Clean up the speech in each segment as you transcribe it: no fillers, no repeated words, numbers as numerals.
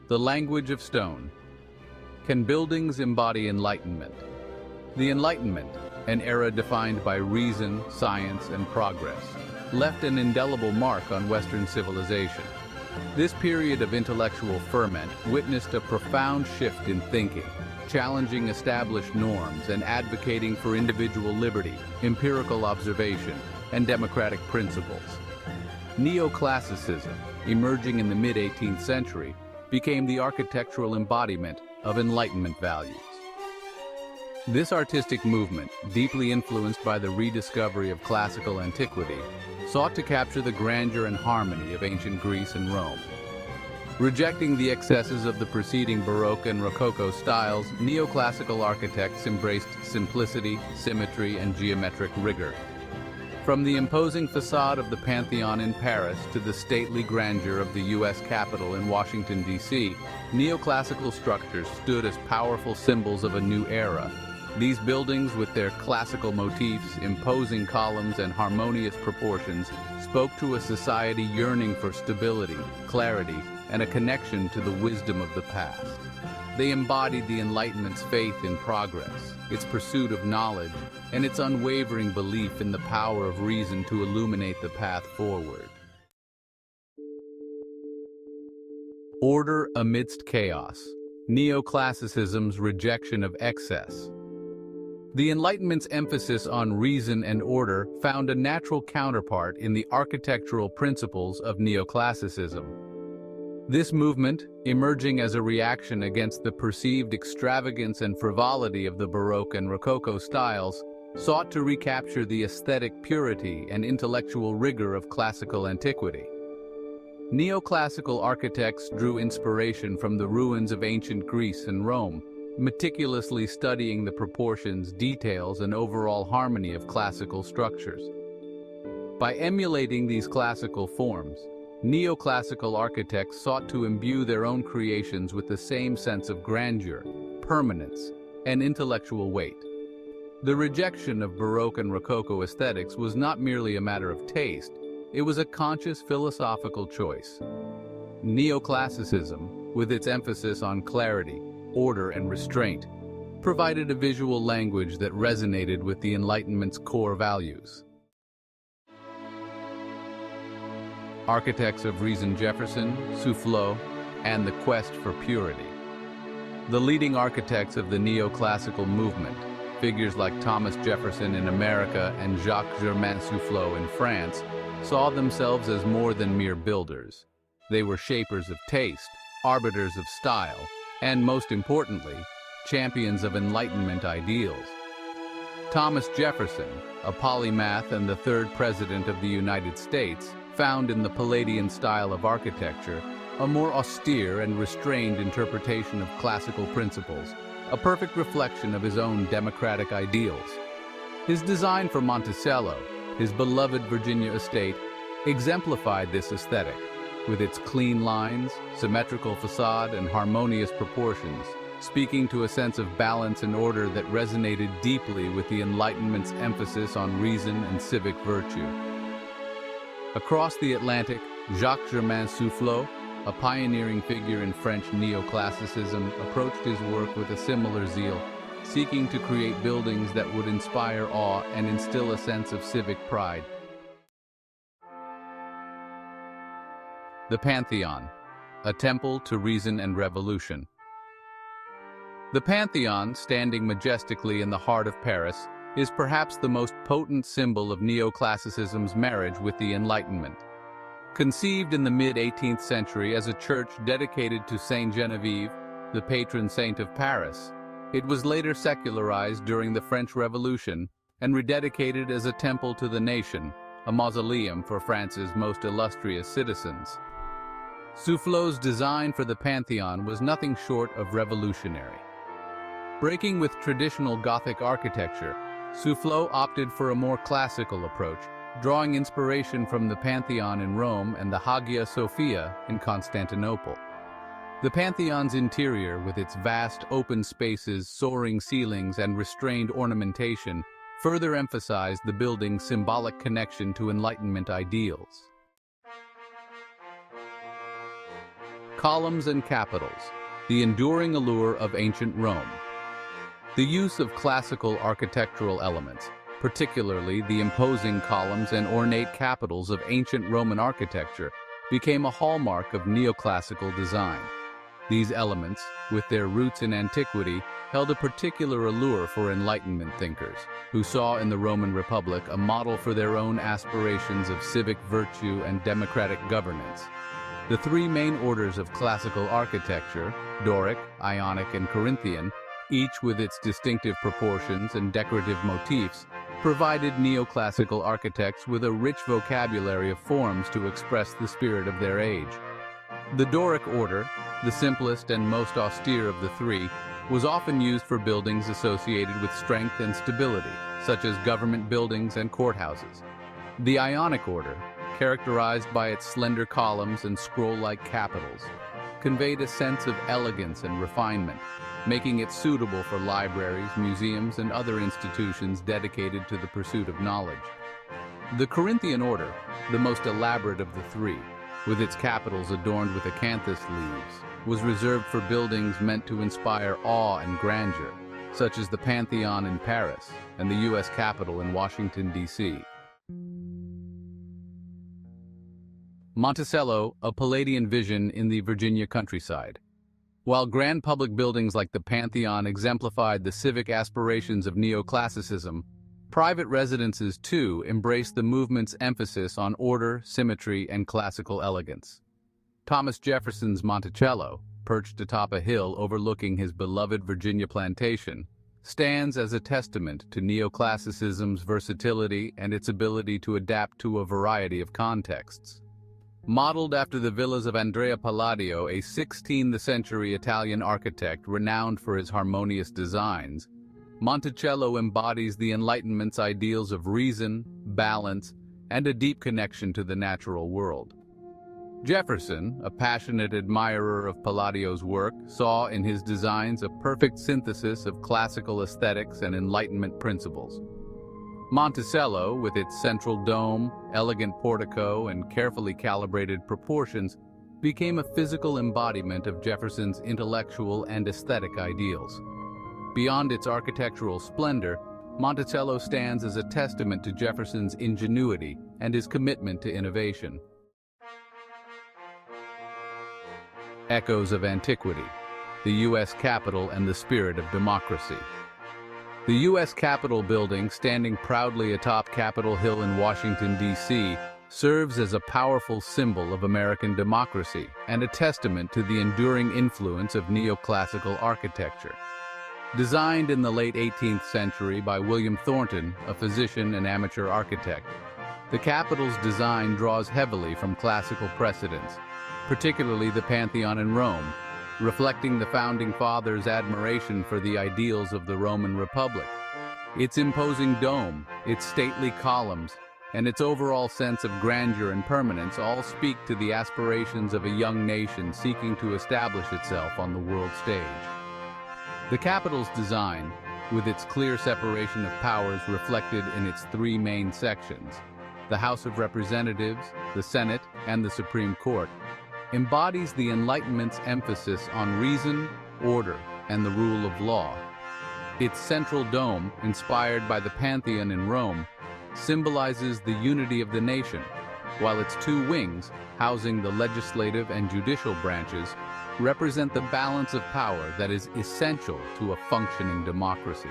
The language of stone. Can buildings embody enlightenment? The Enlightenment, an era defined by reason, science, and progress, left an indelible mark on Western civilization. This period of intellectual ferment witnessed a profound shift in thinking, challenging established norms and advocating for individual liberty, empirical observation, and democratic principles. Neoclassicism, emerging in the mid-18th century, became the architectural embodiment of Enlightenment values. This artistic movement, deeply influenced by the rediscovery of classical antiquity, sought to capture the grandeur and harmony of ancient Greece and Rome. Rejecting the excesses of the preceding Baroque and Rococo styles, neoclassical architects embraced simplicity, symmetry, and geometric rigor. From the imposing facade of the Pantheon in Paris to the stately grandeur of the U.S. Capitol in Washington, D.C., neoclassical structures stood as powerful symbols of a new era. These buildings, with their classical motifs, imposing columns, and harmonious proportions, spoke to a society yearning for stability, clarity, and a connection to the wisdom of the past. They embodied the Enlightenment's faith in progress, its pursuit of knowledge, and its unwavering belief in the power of reason to illuminate the path forward. Order amidst chaos. Neoclassicism's rejection of excess. The Enlightenment's emphasis on reason and order found a natural counterpart in the architectural principles of Neoclassicism. This movement, emerging as a reaction against the perceived extravagance and frivolity of the Baroque and Rococo styles, sought to recapture the aesthetic purity and intellectual rigor of classical antiquity. Neoclassical architects drew inspiration from the ruins of ancient Greece and Rome, meticulously studying the proportions, details, and overall harmony of classical structures. By emulating these classical forms, neoclassical architects sought to imbue their own creations with the same sense of grandeur, permanence, and intellectual weight. The rejection of Baroque and Rococo aesthetics was not merely a matter of taste, it was a conscious philosophical choice. Neoclassicism, with its emphasis on clarity, order, and restraint, provided a visual language that resonated with the Enlightenment's core values. Architects of reason: Jefferson, Soufflot, and the quest for purity. The leading architects of the neoclassical movement, figures like Thomas Jefferson in America and Jacques-Germain Soufflot in France, saw themselves as more than mere builders. They were shapers of taste, arbiters of style, and most importantly, champions of Enlightenment ideals. Thomas Jefferson, a polymath and the third president of the United States, found in the Palladian style of architecture a more austere and restrained interpretation of classical principles, a perfect reflection of his own democratic ideals. His design for Monticello, his beloved Virginia estate, exemplified this aesthetic, with its clean lines, symmetrical facade, and harmonious proportions, speaking to a sense of balance and order that resonated deeply with the Enlightenment's emphasis on reason and civic virtue. Across the Atlantic, Jacques-Germain Soufflot, a pioneering figure in French neoclassicism, approached his work with a similar zeal, seeking to create buildings that would inspire awe and instill a sense of civic pride. The Pantheon, a temple to reason and revolution. The Pantheon, standing majestically in the heart of Paris, is perhaps the most potent symbol of neoclassicism's marriage with the Enlightenment. Conceived in the mid-18th century as a church dedicated to Saint Genevieve, the patron saint of Paris, it was later secularized during the French Revolution and rededicated as a temple to the nation, a mausoleum for France's most illustrious citizens. Soufflot's design for the Pantheon was nothing short of revolutionary. Breaking with traditional Gothic architecture, Soufflot opted for a more classical approach, drawing inspiration from the Pantheon in Rome and the Hagia Sophia in Constantinople. The Pantheon's interior, with its vast open spaces, soaring ceilings, and restrained ornamentation, further emphasized the building's symbolic connection to Enlightenment ideals. Columns and capitals, the enduring allure of ancient Rome. The use of classical architectural elements, particularly the imposing columns and ornate capitals of ancient Roman architecture, became a hallmark of neoclassical design. These elements, with their roots in antiquity, held a particular allure for Enlightenment thinkers, who saw in the Roman Republic a model for their own aspirations of civic virtue and democratic governance. The three main orders of classical architecture, Doric, Ionic, and Corinthian, each with its distinctive proportions and decorative motifs, provided neoclassical architects with a rich vocabulary of forms to express the spirit of their age. The Doric order, the simplest and most austere of the three, was often used for buildings associated with strength and stability, such as government buildings and courthouses. The Ionic order, characterized by its slender columns and scroll-like capitals, conveyed a sense of elegance and refinement, making it suitable for libraries, museums, and other institutions dedicated to the pursuit of knowledge. The Corinthian order, the most elaborate of the three, with its capitals adorned with acanthus leaves, was reserved for buildings meant to inspire awe and grandeur, such as the Pantheon in Paris and the U.S. Capitol in Washington, D.C. Monticello, a Palladian vision in the Virginia countryside. While grand public buildings like the Pantheon exemplified the civic aspirations of neoclassicism, private residences, too, embraced the movement's emphasis on order, symmetry, and classical elegance. Thomas Jefferson's Monticello, perched atop a hill overlooking his beloved Virginia plantation, stands as a testament to neoclassicism's versatility and its ability to adapt to a variety of contexts. Modeled after the villas of Andrea Palladio, a 16th-century Italian architect renowned for his harmonious designs, Monticello embodies the Enlightenment's ideals of reason, balance, and a deep connection to the natural world. Jefferson, a passionate admirer of Palladio's work, saw in his designs a perfect synthesis of classical aesthetics and Enlightenment principles. Monticello, with its central dome, elegant portico, and carefully calibrated proportions, became a physical embodiment of Jefferson's intellectual and aesthetic ideals. Beyond its architectural splendor, Monticello stands as a testament to Jefferson's ingenuity and his commitment to innovation. Echoes of antiquity, the U.S. Capitol and the spirit of democracy. The U.S. Capitol building, standing proudly atop Capitol Hill in Washington, D.C., serves as a powerful symbol of American democracy and a testament to the enduring influence of neoclassical architecture. Designed in the late 18th century by William Thornton, a physician and amateur architect, the Capitol's design draws heavily from classical precedents, particularly the Pantheon in Rome, reflecting the Founding Fathers' admiration for the ideals of the Roman Republic. Its imposing dome, its stately columns, and its overall sense of grandeur and permanence all speak to the aspirations of a young nation seeking to establish itself on the world stage. The Capitol's design, with its clear separation of powers reflected in its three main sections, the House of Representatives, the Senate, and the Supreme Court, embodies the Enlightenment's emphasis on reason, order, and the rule of law. Its central dome, inspired by the Pantheon in Rome, symbolizes the unity of the nation, while its two wings, housing the legislative and judicial branches, represent the balance of power that is essential to a functioning democracy.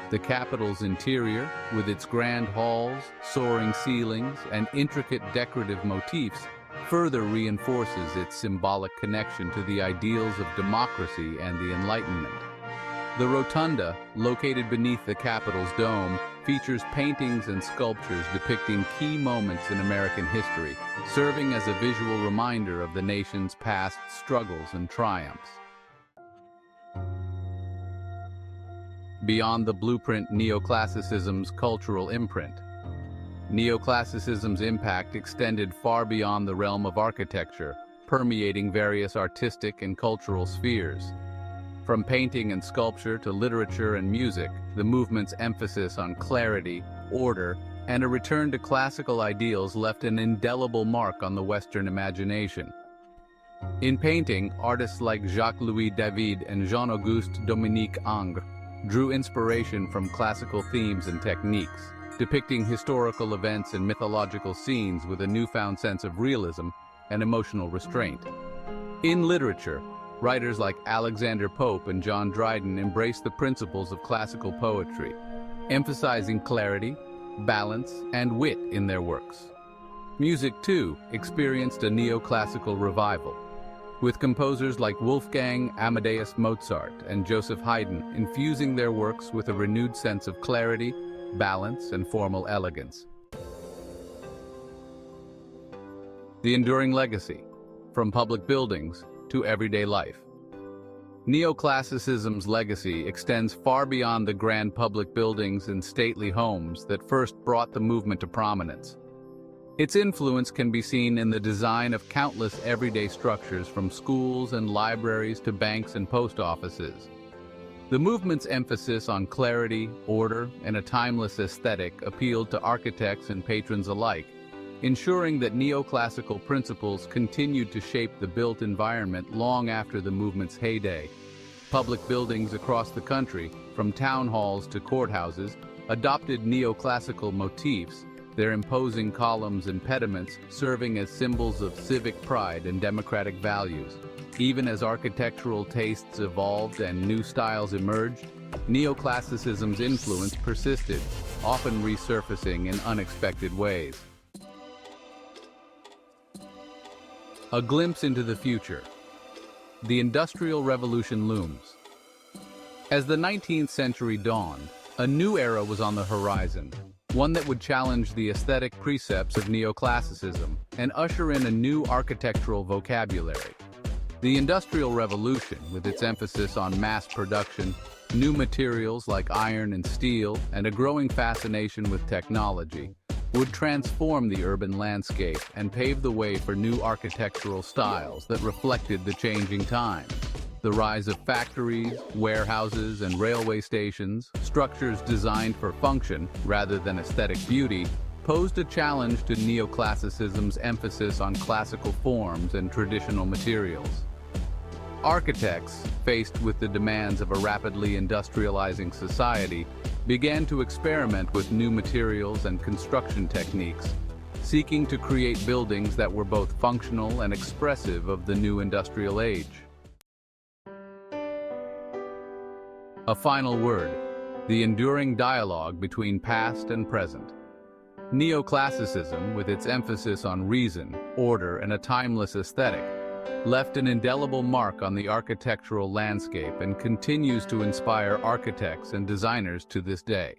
The Capitol's interior, with its grand halls, soaring ceilings, and intricate decorative motifs, further reinforces its symbolic connection to the ideals of democracy and the Enlightenment. The rotunda, located beneath the Capitol's dome, features paintings and sculptures depicting key moments in American history, serving as a visual reminder of the nation's past struggles and triumphs. Beyond the blueprint, Neoclassicism's cultural imprint. Neoclassicism's impact extended far beyond the realm of architecture, permeating various artistic and cultural spheres. From painting and sculpture to literature and music, the movement's emphasis on clarity, order, and a return to classical ideals left an indelible mark on the Western imagination. In painting, artists like Jacques-Louis David and Jean-Auguste Dominique Ingres drew inspiration from classical themes and techniques, depicting historical events and mythological scenes with a newfound sense of realism and emotional restraint. In literature, writers like Alexander Pope and John Dryden embraced the principles of classical poetry, emphasizing clarity, balance, and wit in their works. Music, too, experienced a neoclassical revival, with composers like Wolfgang Amadeus Mozart and Joseph Haydn infusing their works with a renewed sense of clarity, balance, and formal elegance. The enduring legacy, from public buildings to everyday life. Neoclassicism's legacy extends far beyond the grand public buildings and stately homes that first brought the movement to prominence. Its influence can be seen in the design of countless everyday structures, from schools and libraries to banks and post offices. The movement's emphasis on clarity, order, and a timeless aesthetic appealed to architects and patrons alike, ensuring that neoclassical principles continued to shape the built environment long after the movement's heyday. Public buildings across the country, from town halls to courthouses, adopted neoclassical motifs, their imposing columns and pediments serving as symbols of civic pride and democratic values. Even as architectural tastes evolved and new styles emerged, neoclassicism's influence persisted, often resurfacing in unexpected ways. A glimpse into the future. The Industrial Revolution looms. As the 19th century dawned, a new era was on the horizon, one that would challenge the aesthetic precepts of neoclassicism and usher in a new architectural vocabulary. The Industrial Revolution, with its emphasis on mass production, new materials like iron and steel, and a growing fascination with technology, would transform the urban landscape and pave the way for new architectural styles that reflected the changing times. The rise of factories, warehouses, and railway stations, structures designed for function rather than aesthetic beauty, posed a challenge to neoclassicism's emphasis on classical forms and traditional materials. Architects, faced with the demands of a rapidly industrializing society, began to experiment with new materials and construction techniques, seeking to create buildings that were both functional and expressive of the new industrial age. A final word: the enduring dialogue between past and present. Neoclassicism, with its emphasis on reason, order, and a timeless aesthetic, left an indelible mark on the architectural landscape and continues to inspire architects and designers to this day.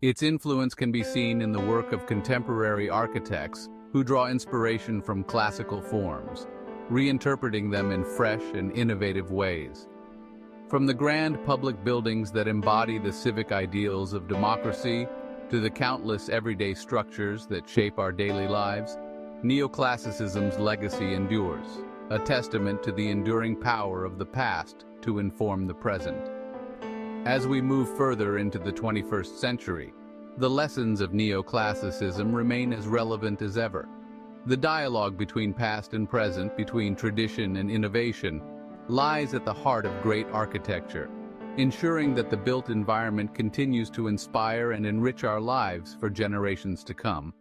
Its influence can be seen in the work of contemporary architects who draw inspiration from classical forms, reinterpreting them in fresh and innovative ways. From the grand public buildings that embody the civic ideals of democracy to the countless everyday structures that shape our daily lives, neoclassicism's legacy endures, a testament to the enduring power of the past to inform the present. As we move further into the 21st century, the lessons of neoclassicism remain as relevant as ever. The dialogue between past and present, between tradition and innovation, lies at the heart of great architecture, ensuring that the built environment continues to inspire and enrich our lives for generations to come.